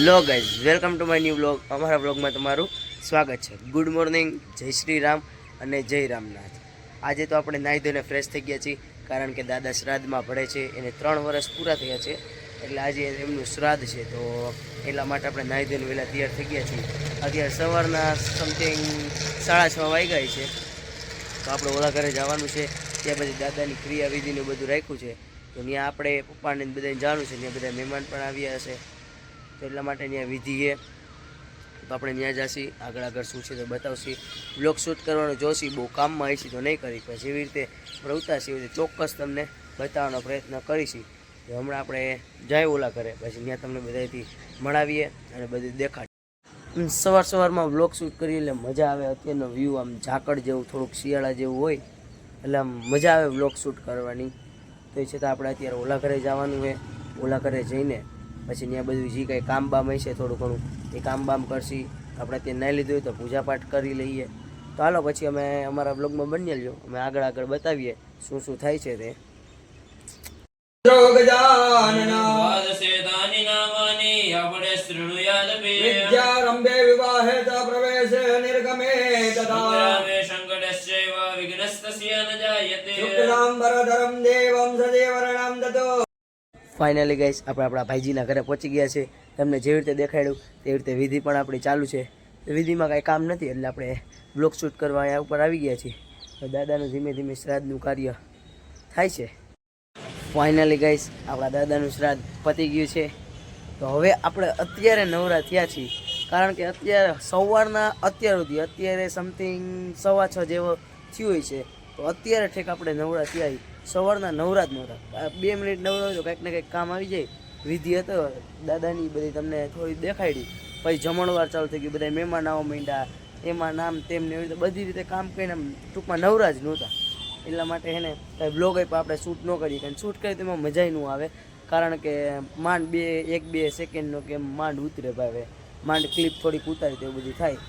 Hello guys, welcome to my new vlog. અમારા વ્લોગમાં તમારું સ્વાગત છે. ગુડ મોર્નિંગ, જય શ્રી રામ અને જય રામનાથ. આજે તો આપણે નાહી ધોઈને ફ્રેશ થઈ ગયા છીએ, કારણ કે દાદા શ્રાદ્ધમાં ભળે છે. એને 3 વર્ષ પૂરા થયા છે, એટલે આજે એમનું શ્રાદ્ધ છે. તો એટલા માટે આપણે નાહી ધોઈને વહેલા તૈયાર થઈ ગયા છીએ. અત્યારે સવારના સમથિંગ 6:30 વાગ્યા છે. તો આપણે ઓલા ઘરે જવાનું છે. ત્યાં બધી દાદાની ક્રિયા વિધિનું બધું રાખ્યું છે. તો ત્યાં આપણે પપ્પાને બધાને જવાનું છે. ત્યાં બધા મહેમાન પણ આવ્યા હશે, તો એટલા માટે ત્યાં વિધિ છે. તો આપણે ત્યાં જઈશું, આગળ શું છે તો બતાવશી. બ્લોગ શૂટ કરવાનું જોશી, બહુ કામમાં આવીશી તો નહીં કરી, પણ જેવી રીતે પ્રવતાશી એવી રીતે ચોક્કસ તમને બતાવવાનો પ્રયત્ન કરીશી. તો હમણાં આપણે જાય ઓલા ઘરે, પછી ત્યાં તમને બધાથી મળાવીએ અને બધું દેખાડીએ. સવારમાં બ્લોગ શૂટ કરીએ એટલે મજા આવે. અત્યારનો વ્યૂ આમ ઝાકળ જેવું, થોડુંક શિયાળા જેવું હોય, એટલે આમ મજા આવે બ્લોગ શૂટ કરવાની. તો એ છતાં આપણે અત્યારે ઓલા ઘરે જવાનું છે. ઓલા ઘરે જઈને પછી ત્યાં બધું જે કંઈ કામ બામ હશે થોડું ઘણું એ કામ બામ કરશી. આપણે ત્યાં નાહી લીધું હોય તો પૂજાપાઠ કરી લઈએ. તો હાલો પછી અમે અમારા બ્લોગમાં બની લ્યો, અમે આગળ બતાવીએ શું શું થાય છે તે. વિદ્યારંભે વિવાહે ચ પ્રવેશે નિર્ગમે તથા સંકટસ્યૈવ વિઘ્નસ્તસ્ય ન જાયતે શુક્લાંબરધરમ દેવં સદેવરણામ તતો. ફાઇનલી ગાઈસ, આપણે આપણા ભાઈજીના ઘરે પહોંચી ગયા છે. તમને જેવી રીતે દેખાડ્યું તેવી રીતે વિધિ પણ આપણી ચાલુ છે. વિધિમાં કાંઈ કામ નથી, એટલે આપણે બ્લોગ શૂટ કરવા અહીંયા ઉપર આવી ગયા છીએ. તો દાદાનું ધીમે ધીમે શ્રાદ્ધનું કાર્ય થાય છે. ફાઇનલી ગાઈસ, આપણા દાદાનું શ્રાદ્ધ પતી ગયું છે. તો હવે આપણે અત્યારે નવરા થયા છીએ, કારણ કે અત્યારે સવારના અત્યારે સમથિંગ 6:15 જેવો થયું હોય છે. તો અત્યારે ઠેક આપણે નવરા થયા. સવારના નવરા જ નહોતા. 2 મિનિટ નવરા હોય તો કંઈક ને કંઈક કામ આવી જાય. વિધિ હતો દાદાની, બધી તમને થોડી દેખાડી. પછી જમણવાર ચાલુ થઈ ગયું, બધા મહેમાન આવવા માંડ્યા, એમાં નામ તેમને એવી રીતે બધી રીતે કામ કરીને ટૂંકમાં નવરા જ નહોતા. એટલા માટે એને કંઈ બ્લોગ આપ્યા આપણે શૂટ ન કરીએ, કારણ શૂટ કરીએ તેમાં મજા ન આવે, કારણ કે માંડ 1-2 સેકન્ડનો કે માંડ ઉતરે ભાવે, માંડ ક્લિપ થોડીક ઉતારી તો એવું બધું થાય.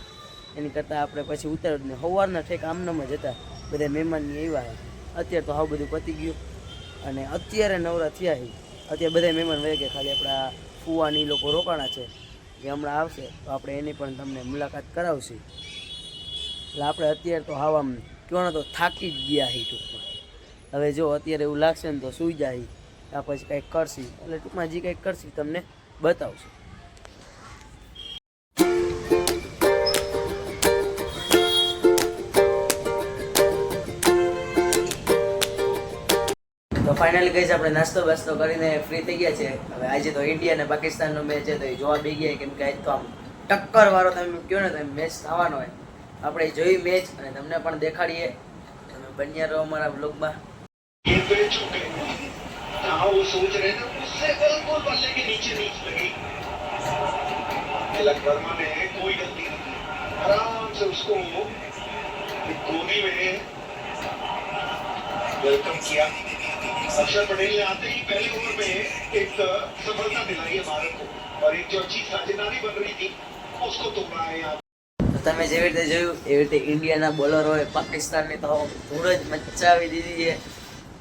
એની કરતાં આપણે પછી ઉતાર્યું જ નહીં. સવારના ઠેક આમનામ જ હતા, બધા મહેમાનની આવ્યા. અત્યારે તો હાવ બધું પતી ગયું અને અત્યારે નવરા થયા છે. અત્યારે બધા મહેમાન વહી ગયા, ખાલી આપણા ફુવાની લોકો રોકાણા છે, જે હમણાં આવશે તો આપણે એની પણ તમને મુલાકાત કરાવશી. એટલે આપણે અત્યારે તો હાવ આમ કહેવાનો તો થાકી જ ગયા છે ટૂંકમાં. હવે જો અત્યારે એવું લાગશે ને તો સૂઈ જાય, આ પછી કંઈક કરશી, એટલે ટૂંકમાં જે કંઈક કરશી તમને બતાવશું. તો ફાઇનલી ગઈ આપણે નાસ્તો બાસ્તો કરીને ફ્રી થઈ ગયા છે. હવે આજે તો ઇન્ડિયા અને પાકિસ્તાનનો મેચ છે, તો એ જોવા બી ગયા, કેમ કે આજ તો આમ ટક્કર વાળો તમે કહો ને તો મેચ થવાનો હોય. આપણે જોઈ મેચ અને તમને પણ દેખાડીએ. તમે બન્યા રહો અમારા બ્લોગમાં. अक्षर पटेल ने आते ही पहले ओवर में एक सफलता दिलाई है भारत को, और एक जो अच्छी साझेदारी बन रही थी उसको तोड़ा है यहाँ. તમે જેવી રીતે જોયું એવી રીતે ઇન્ડિયાના બોલરોએ પાકિસ્તાનને તો ધૂળ જ મચાવી દીધી છે.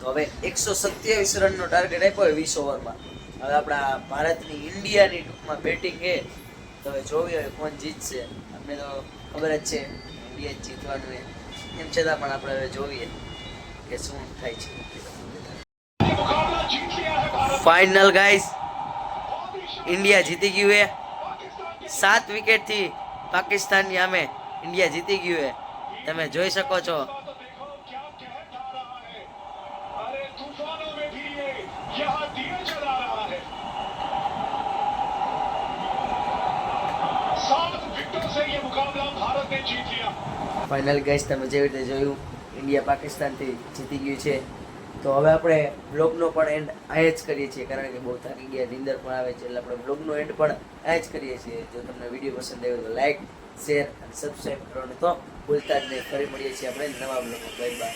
તો હવે 127 રનનો ટાર્ગેટ આપ્યો હોય 20 ઓવરમાં. હવે આપણા ભારતની ઇન્ડિયાની ટૂંકમાં બેટિંગ છે, તો હવે જોઈએ હવે કોણ જીતશે. અમને તો ખબર જ છે ઇન્ડિયા જીતવાનું છે, એમ છતાં પણ આપણે હવે જોઈએ કે શું થાય છે. ફાઇનલ ગાઈસ, ઇન્ડિયા જીતી ગયું છે 7 વિકેટથી. પાકિસ્તાનની સામે ઇન્ડિયા જીતી ગયું છે, તમે જોઈ શકો છો. ફાઇનલ ગાઈસ, તમે જેવી રીતે જોયું ઇન્ડિયા પાકિસ્તાનથી જીતી ગયું છે. તો હવે આપણે બ્લોગનો પણ એન્ડ અહીંયા જ કરીએ છીએ, કારણ કે બહુ થાકી ગયા, નીંદર પણ આવે છે, એટલે આપણે બ્લોગનો એન્ડ પણ અહીંયા જ કરીએ છીએ. જો તમને વિડીયો પસંદ આવ્યો તો લાઈક, શેર અને સબસ્ક્રાઈબ કરવાનું તો ભૂલતા જ નહીં. ફરી મળીએ છીએ આપણે નવા બ્લોગમાં. Bye bye.